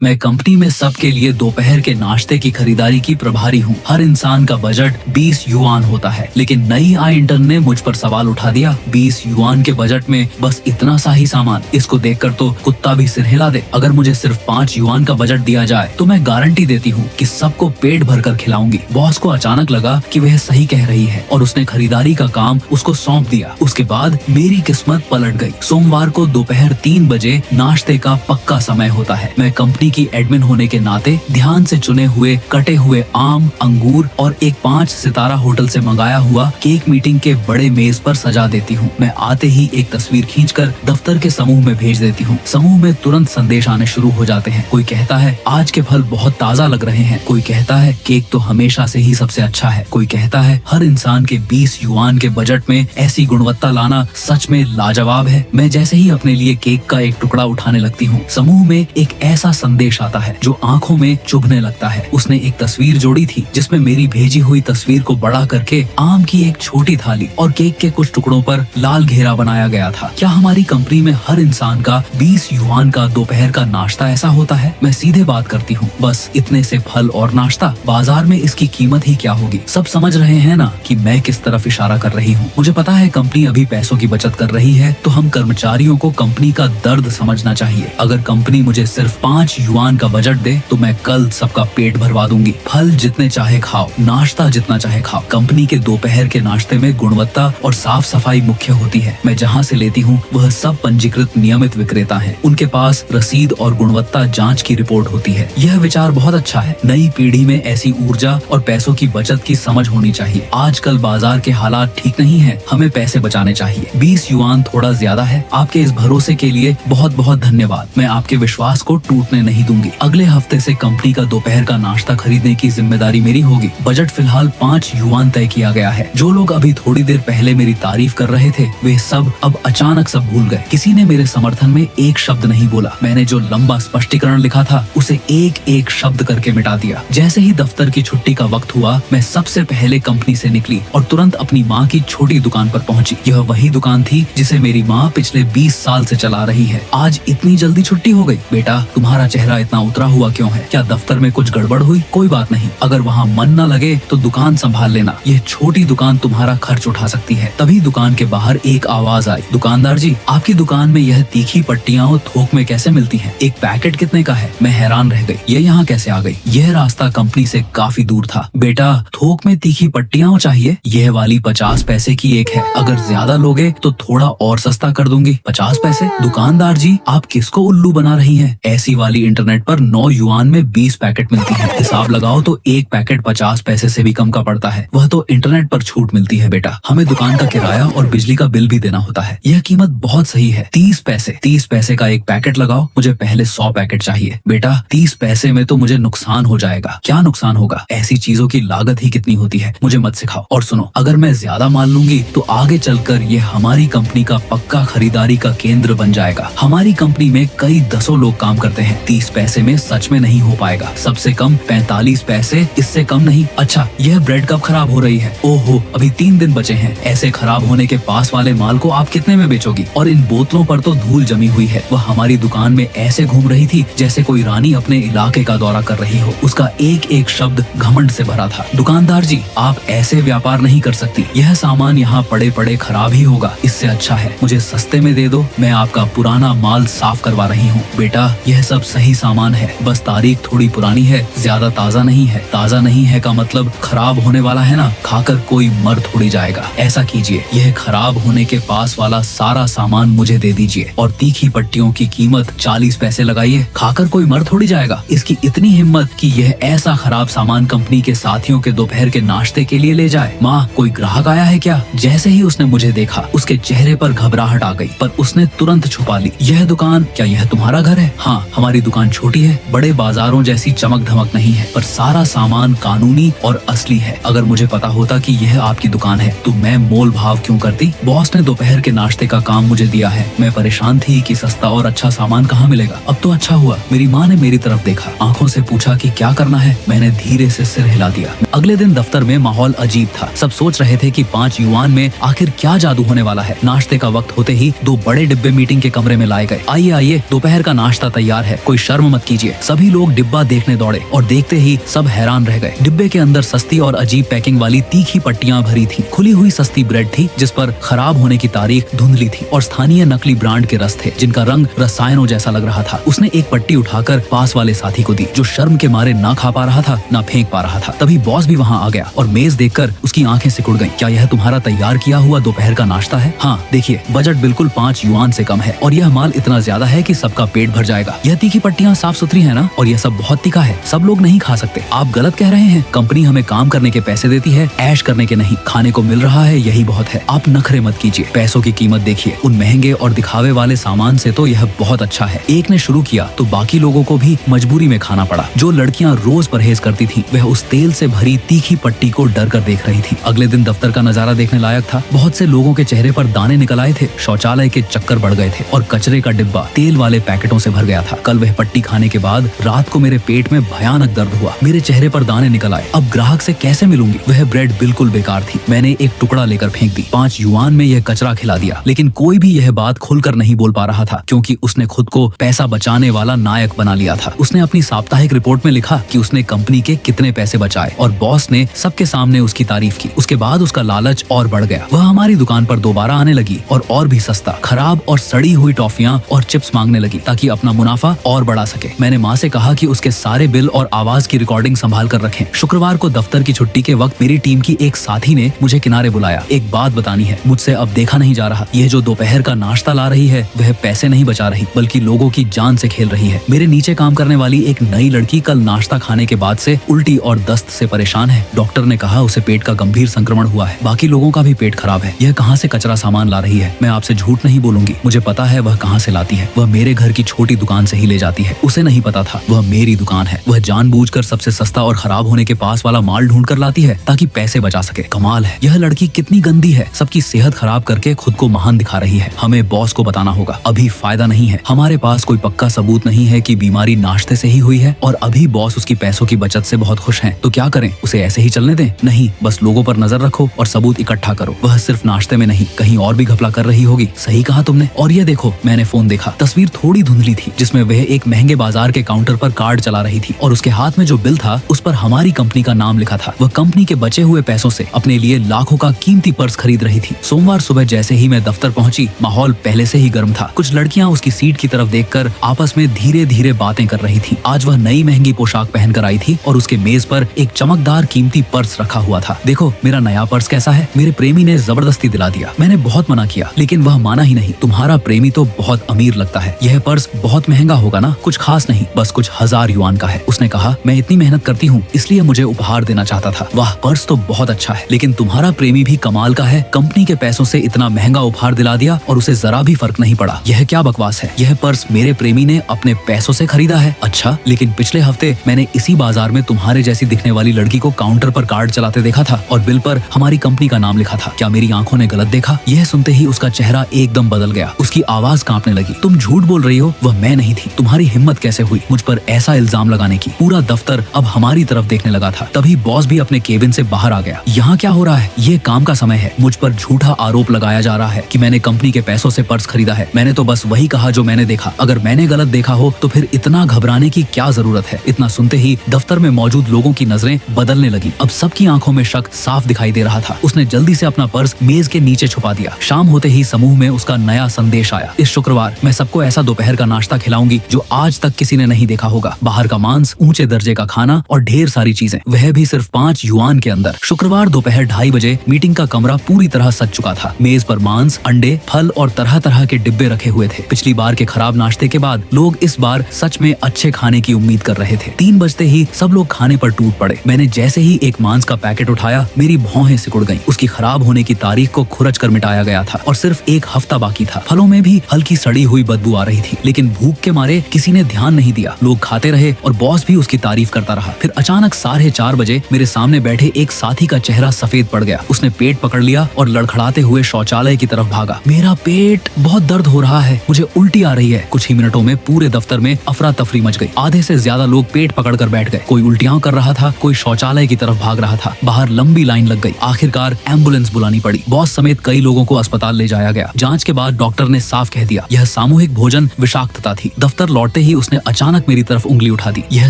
मैं कंपनी में सबके लिए दोपहर के नाश्ते की खरीदारी की प्रभारी हूँ। हर इंसान का बजट 20 युआन होता है, लेकिन नई आए इंटर्न ने मुझ पर सवाल उठा दिया। 20 युआन के बजट में बस इतना सा ही सामान, इसको देखकर तो कुत्ता भी सिर हिला दे। अगर मुझे सिर्फ 5 युआन का बजट दिया जाए तो मैं गारंटी देती हूँ कि सबको पेट भरकर खिलाऊंगी। बॉस को अचानक लगा कि वह सही कह रही है और उसने खरीदारी का काम उसको सौंप दिया। उसके बाद मेरी किस्मत पलट गई। सोमवार को दोपहर 3 बजे नाश्ते का पक्का समय होता है। मैं कंपनी की एडमिन होने के नाते ध्यान से चुने हुए कटे हुए आम, अंगूर और एक 5 सितारा होटल से मंगाया हुआ केक मीटिंग के बड़े मेज पर सजा देती हूँ। मैं आते ही एक तस्वीर खींचकर दफ्तर के समूह में भेज देती हूँ। समूह में तुरंत संदेश आने शुरू हो जाते हैं। कोई कहता है आज के फल बहुत ताज़ा लग रहे हैं, कोई कहता है केक तो हमेशा से ही सबसे अच्छा है, कोई कहता है हर इंसान के 20 युआन के बजट में ऐसी गुणवत्ता लाना सच में लाजवाब है। मैं जैसे ही अपने लिए केक का एक टुकड़ा उठाने लगती हूँ, समूह में एक ऐसा संदेश आता है जो आंखों में चुभने लगता है। उसने एक तस्वीर जोड़ी थी जिसमें मेरी भेजी हुई तस्वीर को बड़ा करके आम की एक छोटी थाली और केक के कुछ टुकड़ों पर लाल घेरा बनाया गया था। क्या हमारी कंपनी में हर इंसान का 20 युआन का दोपहर का नाश्ता ऐसा होता है? मैं सीधे बात करती हूँ, बस इतने से फल और नाश्ता, बाजार में इसकी कीमत ही क्या होगी? सब समझ रहे हैं ना कि मैं किस तरफ इशारा कर रही हूँ। मुझे पता है कंपनी अभी पैसों की बचत कर रही है, तो हम कर्मचारियों को कंपनी का दर्द समझना चाहिए। अगर कंपनी मुझे सिर्फ 5 युआन का बजट दे तो मैं कल सबका पेट भरवा दूंगी। फल जितने चाहे खाओ, नाश्ता जितना चाहे खाओ। कंपनी के दोपहर के नाश्ते में गुणवत्ता और साफ सफाई मुख्य होती है। मैं जहाँ से लेती हूँ वह सब पंजीकृत नियमित विक्रेता हैं। उनके पास रसीद और गुणवत्ता जांच की रिपोर्ट होती है। यह विचार बहुत अच्छा है। नई पीढ़ी में ऐसी ऊर्जा और पैसों की बचत की समझ होनी चाहिए। आजकल बाजार के हालात ठीक नहीं है, हमें पैसे बचाने चाहिए। 20 युआन थोड़ा ज्यादा है। आपके इस भरोसे के लिए बहुत बहुत धन्यवाद। मैं आपके विश्वास को टूटने नहीं दूंगी। अगले हफ्ते से कंपनी का दोपहर का नाश्ता खरीदने की जिम्मेदारी मेरी होगी। बजट फिलहाल 5 युआन तय किया गया है। जो लोग अभी थोड़ी देर पहले मेरी तारीफ कर रहे थे वे सब अब अचानक सब भूल गए। किसी ने मेरे समर्थन में एक शब्द नहीं बोला। मैंने जो लंबा स्पष्टीकरण लिखा था उसे एक एक शब्द करके मिटा दिया। जैसे ही दफ्तर की छुट्टी का वक्त हुआ, मैं सबसे पहले कंपनी से निकली और तुरंत अपनी माँ की छोटी दुकान पर पहुंची। यह वही दुकान थी जिसे मेरी माँ पिछले 20 साल से चला रही है। आज इतनी जल्दी छुट्टी हो गई? बेटा, तुम्हारा चेहरा इतना उतरा हुआ क्यों है? क्या दफ्तर में कुछ गड़बड़ हुई? कोई बात नहीं, अगर वहाँ मन न लगे तो दुकान संभाल लेना। यह छोटी दुकान तुम्हारा खर्च उठा सकती है। तभी दुकान के बाहर एक आवाज आई, दुकानदार जी, आपकी दुकान में यह तीखी पट्टियाँ और थोक में कैसे मिलती हैं? एक पैकेट कितने का है? मैं हैरान रह गई, ये यहाँ कैसे आ गई? यह रास्ता कंपनी से काफी दूर था। बेटा, थोक में तीखी पट्टियाँ चाहिए? यह वाली 50 पैसे की एक है। अगर ज्यादा लोगे तो थोड़ा और सस्ता कर दूंगी। 50 पैसे? दुकानदार जी, आप किसको उल्लू बना रही हैं? ऐसी वाली इंटरनेट पर 9 युआन में 20 पैकेट मिलती है। हिसाब लगाओ तो एक पैकेट 50 पैसे से भी कम का पड़ता है। वह तो इंटरनेट पर छूट मिलती है बेटा। हमें दुकान का किराया और बिजली का बिल भी देना होता है। यह कीमत बहुत सही है। 30 पैसे। 30 पैसे का एक पैकेट लगाओ। मुझे पहले 100 पैकेट चाहिए। बेटा, 30 पैसे में तो मुझे नुकसान हो जाएगा। क्या नुकसान होगा? ऐसी चीजों की लागत ही कितनी होती है, मुझे मत सिखाओ। और सुनो, अगर मैं ज्यादा माल लूंगी तो आगे चलकर ये हमारी कंपनी का पक्का खरीदारी का केंद्र बन जाएगा। हमारी कंपनी में कई दसों लोग काम करते हैं। 30 पैसे में सच में नहीं हो पाएगा। सबसे कम 45 पैसे, इससे कम नहीं। अच्छा, यह ब्रेड कब खराब हो रही है? ओहो, अभी 3 दिन बचे हैं। ऐसे खराब होने के पास वाले माल को आप कितने में बेचोगी? और इन बोतलों पर तो धूल जमी हुई है। वह हमारी दुकान में ऐसे घूम रही थी जैसे कोई रानी अपने इलाके का दौरा कर रही हो। उसका एक एक शब्द घमंड से भरा था। दुकानदार जी, आप ऐसे व्यापार नहीं कर सकती। यह सामान यहाँ पड़े पड़े खराब ही होगा। इससे अच्छा है मुझे सस्ते में दे दो। मैं आपका पुराना माल साफ करवा रही हूँ। बेटा, यह सब सही सामान है, बस तारीख थोड़ी पुरानी है, ज्यादा ताज़ा नहीं है। ताज़ा नहीं है का मतलब खराब होने वाला है ना, खाकर कोई मर थोड़ी जाएगा। ऐसा कीजिए, यह खराब होने के पास वाला सारा सामान मुझे दे दीजिए और तीखी पट्टियों की कीमत 40 पैसे लगाइए। खाकर कोई मर थोड़ी जाएगा। इसकी इतनी हिम्मत कि यह ऐसा खराब सामान कंपनी के साथियों के दोपहर के नाश्ते के लिए ले जाए। माँ, कोई ग्राहक आया है क्या? जैसे ही उसने मुझे देखा उसके चेहरे पर घबराहट आ गई, पर उसने तुरंत छुपा ली। यह दुकान, क्या यह तुम्हारा घर है? हाँ, हमारी दुकान छोटी है, बड़े बाजारों जैसी चमक धमक नहीं है, पर सारा सामान कानूनी और असली है। अगर मुझे पता होता कि यह आपकी दुकान है तो मैं मोल भाव क्यों करती? बॉस ने दोपहर के नाश्ते का काम मुझे दिया है। मैं परेशान थी कि सस्ता और अच्छा सामान कहाँ मिलेगा। अब तो अच्छा हुआ मेरी माँ ने मेरी तरफ देखा, आंखों से पूछा कि क्या करना है। मैंने धीरे से सिर हिला दिया। अगले दिन दफ्तर में माहौल अजीब था। सब सोच रहे थे कि 5 युआन में आखिर क्या जादू होने वाला है। नाश्ते का वक्त होते ही 2 बड़े डिब्बे मीटिंग के कमरे में लाए गए। आइए आइए, दोपहर का नाश्ता तैयार है, कोई शर्म मत कीजिए। सभी लोग डिब्बा देखने दौड़े और देखते ही सब हैरान रह गए। डिब्बे के अंदर सस्ती और अजीब पैकिंग वाली तीखी पट्टियां भरी थी। खुली हुई सस्ती ब्रेड थी जिस पर खराब होने की तारीख धुंधली थी और स्थानीय नकली ब्रांड के रस थे जिनका रंग रसायनों जैसा लग रहा था। उसने एक पट्टी उठाकर पास वाले साथी को दी जो शर्म के मारे ना खा पा रहा था ना फेंक पा रहा था। तभी बॉस भी वहाँ आ गया और मेज देखकर उसकी आंखें सिकुड़ गईं। क्या यह तुम्हारा तैयार किया हुआ दोपहर का नाश्ता है? हाँ देखिए, बजट बिल्कुल 5 युआन से कम है और यह माल इतना ज्यादा है कि सबका पेट भर जाएगा। यह तीखी पट्टियां साफ सुथरी है ना? और यह सब बहुत तीखा है, सब लोग नहीं खा सकते। आप गलत कह रहे हैं। कंपनी हमें काम करने के पैसे देती है, ऐश करने के नहीं। खाने को मिल रहा है यही बहुत है। आप नखरे मत कीजिए, पैसों की कीमत देखिए। उन महंगे और दिखावे वाले सामान से तो यह बहुत अच्छा है। एक ने शुरू किया तो बाकी लोगों को भी मजबूरी में खाना पड़ा। जो लड़कियां रोज परहेज करती थी वह उस तेल से भरी तीखी पट्टी को डर कर देख रही थी। अगले दिन दफ्तर का नजारा देखने लायक था। बहुत से लोगों के चेहरे पर दाने निकल आए थे। शौचालय के चक्कर बढ़ गए थे और कचरे का डिब्बा तेल वाले पैकेटों से भर गया था। कल वह पट्टी खाने के बाद रात को मेरे पेट में भयानक दर्द हुआ। मेरे चेहरे पर दाने निकल आए। अब ग्राहक से कैसे मिलूंगी? वह ब्रेड बिल्कुल बेकार थी। मैंने एक टुकड़ा लेकर फेंक दी। 5 युआन में यह कचरा खिला दिया। लेकिन कोई भी यह बात खुलकर नहीं बोल पा रहा था क्योंकि उसने खुद को पैसा बचाने वाला नायक बना लिया था। उसने अपनी साप्ताहिक रिपोर्ट में लिखा कि उसने कंपनी के कितने पैसे बचाए और बॉस ने सबके सामने उसकी तारीफ की। उसके बाद उसका लालच और बढ़ गया। वह हमारी दुकान पर दोबारा आने लगी और भी सस्ता, खराब और सड़ी हुई टॉफियां और चिप्स मांगने लगी ताकि अपना मुनाफा और बढ़ा सके। मैंने माँ से कहा कि उसके सारे बिल और आवाज की रिकॉर्डिंग संभाल कर रखें। शुक्रवार को दफ्तर की छुट्टी के वक्त मेरी टीम की एक साथी ने मुझे किनारे बुलाया। एक बात बतानी है, मुझसे अब देखा नहीं जा रहा। यह जो दोपहर का नाश्ता ला रही है वह पैसे नहीं बचा रही बल्कि लोगों की जान से खेल रही है। मेरे नीचे काम करने वाली एक नई लड़की कल नाश्ता खाने के बाद से उल्टी और दस्त से परेशान है। डॉक्टर ने कहा उसे पेट का गंभीर संक्रमण हुआ है। बाकी लोगों का भी पेट खराब है। यह कहाँ से कचरा सामान ला रही है? मैं आपसे झूठ नहीं बोलूंगी, मुझे पता है वह कहाँ से लाती है। वह मेरे घर की छोटी दुकान से ही ले जाती है। उसे नहीं पता था वह मेरी दुकान है। वह जानबूझकर सबसे सस्ता और खराब होने के पास वाला माल ढूंढ कर लाती है ताकि पैसे बचा सके। कमाल है, यह लड़की कितनी गंदी है। सबकी सेहत खराब करके खुद को महान दिखा रही है। हमें बॉस को बताना होगा। अभी फायदा नहीं है। हमारे पास कोई पक्का सबूत नहीं है कि बीमारी नाश्ते से ही हुई है और अभी बॉस उसकी पैसों की बचत से बहुत खुश हैं। तो क्या करें? उसे ऐसे ही चलने दें? नहीं, बस लोगों पर नजर रखो और सबूत इकट्ठा करो। वह सिर्फ नाश्ते में नहीं कहीं और भी घपला कर रही होगी। सही कहा तुमने। और ये देखो, मैंने फोन देखा। तस्वीर थोड़ी धुंधली थी जिसमें वह एक महंगे बाजार के काउंटर पर कार्ड चला रही थी और उसके हाथ में जो बिल था उस पर हमारी कंपनी का नाम लिखा था। वह कंपनी के बचे हुए पैसों से अपने लिए लाखों का कीमती पर्स खरीद रही थी। सोमवार सुबह जैसे ही मैं दफ्तर पहुंची, माहौल पहले से ही गर्म था। कुछ लड़कियां उसकी सीट की तरफ देखकर आपस में धीरे धीरे बातें कर रही थी। आज वह नई महंगी पोशाक पहनकर आई थी और उसके मेज पर एक चमकदार कीमती पर्स रखा हुआ था। देखो मेरा नया पर्स कैसा है। मेरे प्रेमी ने जबरदस्ती दिला दिया। मैंने बहुत मना किया लेकिन वह माना ही नहीं। तुम्हारा प्रेमी तो बहुत अमीर लगता है। यह पर्स बहुत महंगा होगा ना? कुछ खास नहीं, बस कुछ 1000 युआन का है। उसने कहा मैं इतनी मेहनत करती हूँ इसलिए मुझे उपहार देना चाहता था। वाह, पर्स तो बहुत अच्छा है लेकिन तुम्हारा प्रेमी भी कमाल का है। कंपनी के पैसों से इतना महंगा उपहार दिला दिया और उसे जरा भी फर्क नहीं पड़ा। यह क्या बकवास है? यह पर्स मेरे प्रेमी ने अपने पैसों से खरीदा है। अच्छा, लेकिन पिछले हफ्ते मैंने इसी बाजार में तुम्हारे जैसी दिखने वाली लड़की को काउंटर पर कार्ड चलाते देखा था और बिल पर हमारी कंपनी का नाम लिखा था। क्या मेरी आंखों ने गलत देखा? यह सुनते ही उसका चेहरा एकदम बदल गया। उसकी आवाज कांपने लगी। तुम झूठ बोल रही हो, वह मैं नहीं थी। तुम्हारी हिम्मत कैसे हुई मुझ पर ऐसा इल्जाम लगाने की? पूरा दफ्तर अब हमारी तरफ देखने लगा था। तभी बॉस भी अपने केबिन से बाहर आ गया। यहाँ क्या हो रहा है? ये काम का समय है। मुझ पर झूठा आरोप लगाया जा रहा है कि मैंने कंपनी के पैसों से पर्स खरीदा है। मैंने तो बस वही कहा जो मैंने देखा। अगर मैंने गलत देखा हो तो फिर इतना घबराने की क्या जरूरत है? इतना सुनते ही दफ्तर में मौजूद लोगों की नजरें बदलने लगी। अब सबकी आंखों में शक साफ दिखाई दे रहा था। उसने जल्दी से अपना पर्स मेज के नीचे छुपा दिया। शाम होते ही समूह में उसका नया संदेश आया। इस शुक्रवार मैं सबको ऐसा दोपहर का नाश्ता खिलाऊंगी जो आज तक किसी ने नहीं देखा होगा। बाहर का मांस, ऊंचे दर्जे का खाना और ढेर सारी चीजें, वह भी सिर्फ 5 युआन के अंदर। शुक्रवार दोपहर 2:30 बजे मीटिंग का कमरा पूरी तरह सज चुका था। मेज पर मांस, अंडे, फल और तरह तरह के डिब्बे रखे हुए थे। पिछली बार के खराब नाश्ते के बाद लोग इस बार सच में अच्छे खाने की उम्मीद कर रहे थे। 3 बजते ही सब लोग खाने पर टूट पड़े। मैंने जैसे ही एक मांस का पैकेट उठाया, मेरी भौहें सिकुड़ गईं। उसकी खराब होने की तारीख को खुरच कर मिटाया गया था और सिर्फ 1 हफ्ता बाकी था। फलों में भी हल्की सड़ी हुई बदबू आ रही थी लेकिन भूख के मारे किसी ने ध्यान नहीं दिया। लोग खाते रहे और बॉस भी उसकी तारीफ करता रहा। फिर अचानक 4:30 बजे मेरे सामने बैठे एक साथी का चेहरा सफेद पड़ गया। उसने पेट पकड़ लिया और लड़खड़ाते हुए शौचालय की तरफ भागा। मेरा पेट, बहुत दर्द हो रहा है, मुझे उल्टी आ रही है। कुछ ही मिनटों में पूरे दफ्तर में अफरा तफरी मच गई। आधे से ज्यादा लोग पेट पकड़कर बैठ गए। कोई उल्टियां कर रहा था, कोई शौचालय की तरफ भाग रहा था। बाहर लंबी लाइन लग गई। आखिरकार एम्बुलेंस बुलानी पड़ी। बॉस समेत कई लोगों को अस्पताल ले जाया गया। जांच के बाद डॉक्टर ने साफ कह दिया, यह सामूहिक भोजन विषाक्तता थी। दफ्तर लौटते होते ही उसने अचानक मेरी तरफ उंगली उठा दी। यह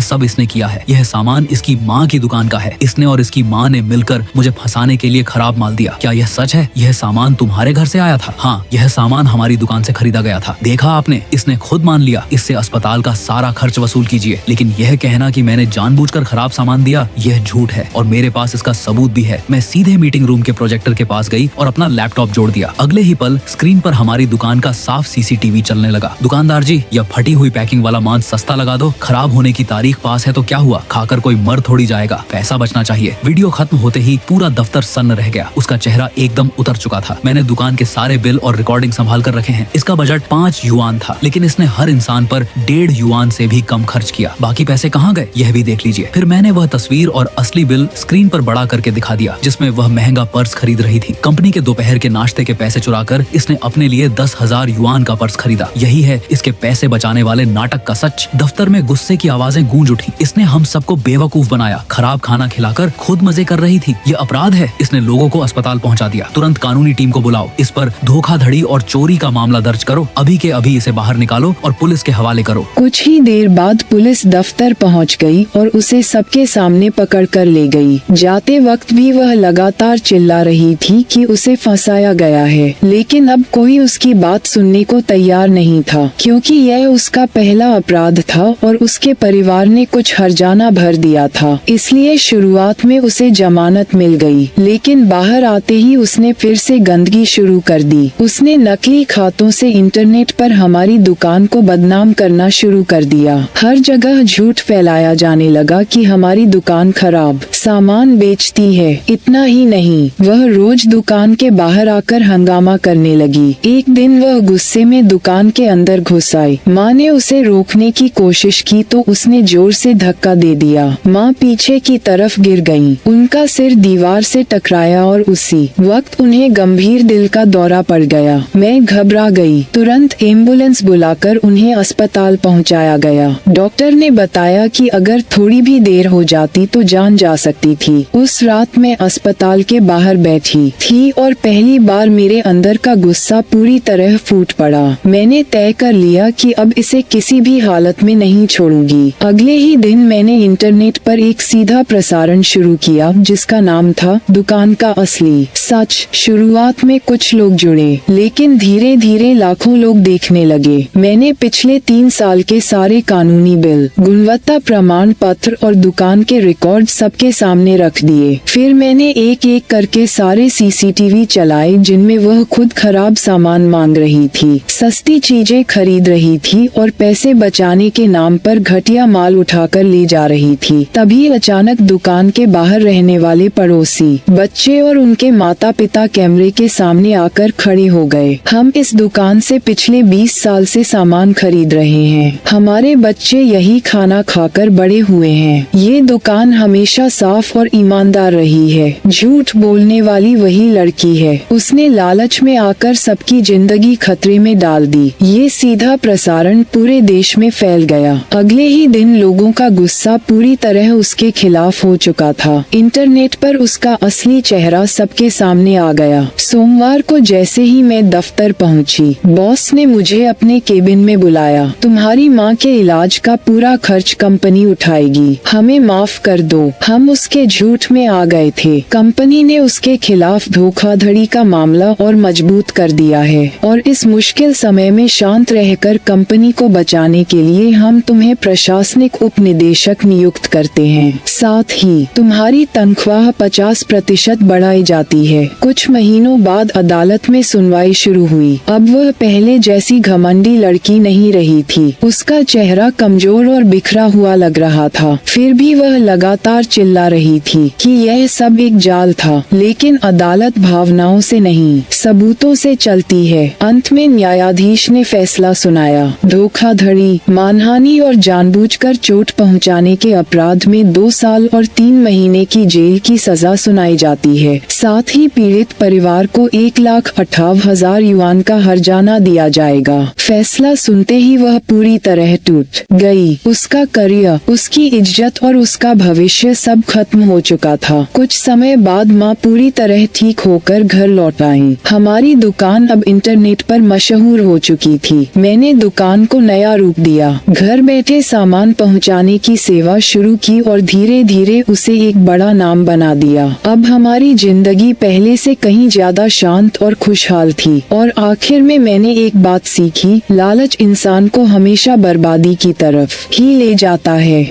सब इसने किया है, यह सामान इसकी माँ की दुकान का है। इसने और इसकी माँ ने मिलकर मुझे फंसाने के लिए खराब माल दिया। क्या यह सच है? यह सामान तुम्हारे घर से आया था? हाँ, यह सामान हमारी दुकान से खरीदा गया था। देखा आपने, इसने खुद मान लिया। इससे अस्पताल का सारा खर्च वसूल कीजिए। लेकिन यह कहना कि मैंने जानबूझकर खराब सामान दिया, यह झूठ है और मेरे पास इसका सबूत भी है। मैं सीधे मीटिंग रूम के प्रोजेक्टर के पास गई और अपना लैपटॉप जोड़ दिया। अगले ही पल स्क्रीन पर हमारी दुकान का साफ सीसीटीवी चलने लगा। दुकानदार जी, यह फटी हुई पैकिंग वाला मांस सस्ता लगा दो। खराब होने की तारीख पास है तो क्या हुआ, खाकर कोई मर थोड़ी जाएगा, पैसा बचना चाहिए। वीडियो खत्म होते ही पूरा दफ्तर सन्न रह गया। उसका चेहरा एकदम उतर चुका था। मैंने दुकान के सारे बिल और रिकॉर्डिंग संभाल कर रखे हैं। इसका बजट 5 युआन था, लेकिन इसने हर इंसान पर 1.5 युआन से भी कम खर्च किया। बाकी पैसे कहाँ गए, यह भी देख लीजिए। फिर मैंने वह तस्वीर और असली बिल स्क्रीन पर बड़ा करके दिखा दिया, जिसमें वह महंगा पर्स खरीद रही थी। कंपनी के दोपहर के नाश्ते के पैसे चुराकर इसने अपने लिए 10,000 युआन का पर्स खरीदा। यही है इसके पैसे बचाने वाले नाटक का सच। दफ्तर में गुस्से की आवाजें गूंज उठी। इसने हम सबको बेवकूफ बनाया, खराब खाना खिलाकर खुद मजे कर रही थी। यह अपराध है। इसने लोगों को अस्पताल पहुंचा दिया। तुरंत कानूनी टीम को बुलाओ, इस पर धोखाधड़ी और चोरी का मामला दर्ज करो। अभी के अभी इसे बाहर निकालो और पुलिस के हवाले करो। कुछ ही देर बाद पुलिस दफ्तर पहुंच गई और उसे सबके सामने पकड़ कर ले गई। जाते वक्त भी वह लगातार चिल्ला रही थी कि उसे फंसाया गया है, लेकिन अब कोई उसकी बात सुनने को तैयार नहीं था, क्योंकि यह उसका पहला अपराध था और उसके परिवार ने कुछ हर्जाना भर दिया था। इसलिए शुरुआत में उसे जमानत मिल गई, लेकिन बाहर आते ही उसने फिर से गंदगी शुरू कर दी। उसने नकली खातों से इंटरनेट पर हमारी दुकान को बदनाम करना शुरू कर दिया। हर जगह झूठ फैलाया जाने लगा कि हमारी दुकान खराब सामान बेचती है। इतना ही नहीं, वह रोज दुकान के बाहर आकर हंगामा करने लगी। एक दिन वह गुस्से में दुकान के अंदर घुस आई। माँ ने उसे रोकने की कोशिश की तो उसने जोर से धक्का दे दिया। माँ पीछे की तरफ गिर गईं। उनका सिर दीवार से टकराया और उसी वक्त उन्हें गंभीर दिल का दौरा पड़ गया। मैं घबरा गई। तुरंत एम्बुलेंस बुलाकर उन्हें अस्पताल पहुंचाया गया। डॉक्टर ने बताया कि अगर थोड़ी भी देर हो जाती तो जान जा सकती थी। उस रात मैं अस्पताल के बाहर बैठी थी और पहली बार मेरे अंदर का गुस्सा पूरी तरह फूट पड़ा। मैंने तय कर लिया कि अब इसे किसी भी हालत में नहीं छोड़ूंगी। अगले ही दिन मैंने इंटरनेट पर एक सीधा प्रसारण शुरू किया, जिसका नाम था दुकान का असली सच। शुरुआत में कुछ लोग जुड़े, लेकिन धीरे धीरे लाखों लोग देखने लगे। मैंने पिछले 3 साल के सारे कानूनी बिल, गुणवत्ता प्रमाण पत्र और दुकान के रिकॉर्ड सबके सामने रख दिए। फिर मैंने एक एक करके सारे सीसीटीवी चलाए जिनमें वह खुद खराब सामान मांग रही थी, सस्ती चीजें खरीद रही थी और पैसे बचाने के नाम पर घटिया माल उठाकर ले जा रही थी। तभी अचानक दुकान के बाहर रहने वाले पड़ोसी, बच्चे और उनके माता पिता कैमरे के सामने आकर खड़े हो गए। हम इस दुकान से पिछले 20 साल से सामान खरीद रहे हैं। हमारे बच्चे यही खाना खाकर बड़े हुए हैं। ये दुकान हमेशा साफ और ईमानदार रही है। झूठ बोलने वाली वही लड़की है। उसने लालच में आकर सबकी जिंदगी खतरे में डाल दी। ये सीधा प्रसारण पूरे देश में फैल गया। अगले ही दिन लोगों का गुस्सा पूरी तरह उसके खिलाफ हो चुका था। इंटरनेट पर उसका असली चेहरा सबके सामने आ गया। सोमवार को जैसे ही मैं दफ्तर पहुंची, बॉस ने मुझे अपने केबिन में बुलाया। तुम्हारी माँ के इलाज का पूरा खर्च कंपनी उठाएगी, हमें माफ कर दो। हम उसके झूठ में आ गए थे। कंपनी ने उसके खिलाफ धोखाधड़ी का मामला और मजबूत कर दिया है और इस मुश्किल समय में शांत रहकर कंपनी को बचाने के लिए हम तुम्हें प्रशासनिक उप निदेशक नियुक्त करते हैं। साथ ही तुम्हारी तनख्वाह 50% बढ़ाई जाती है। कुछ महीनों बाद अदालत में सुनवाई शुरू हुई। अब वह पहले जैसी घमंडी लड़की नहीं रही थी। उसका चेहरा कमजोर और बिखरा हुआ लग रहा था। फिर भी वह लगातार चिल्ला रही थी कि यह सब एक जाल था। लेकिन अदालत भावनाओं से नहीं, सबूतों से चलती है। अंत में न्यायाधीश ने फैसला सुनाया। धोखाधड़ी, मानहानि और जानबूझकर चोट पहुंचाने के अपराध में 2 साल और 3 महीने की जेल की सजा सुनाई जाती है। साथ ही पीड़ित परिवार को 1,58,000 युआन का हर्जाना दिया जाएगा। फैसला सुनते ही वह पूरी तरह टूट गई। उसका करियर, उसकी इज्जत और उसका भविष्य सब खत्म हो चुका था। कुछ समय बाद माँ पूरी तरह ठीक होकर घर लौट आई। हमारी दुकान अब इंटरनेट पर मशहूर हो चुकी थी। मैंने दुकान को नया रोक दिया। घर बैठे सामान पहुंचाने की सेवा शुरू की और धीरे धीरे उसे एक बड़ा नाम बना दिया। अब हमारी जिंदगी पहले से कहीं ज्यादा शांत और खुशहाल थी। और आखिर में मैंने एक बात सीखी, लालच इंसान को हमेशा बर्बादी की तरफ ही ले जाता है।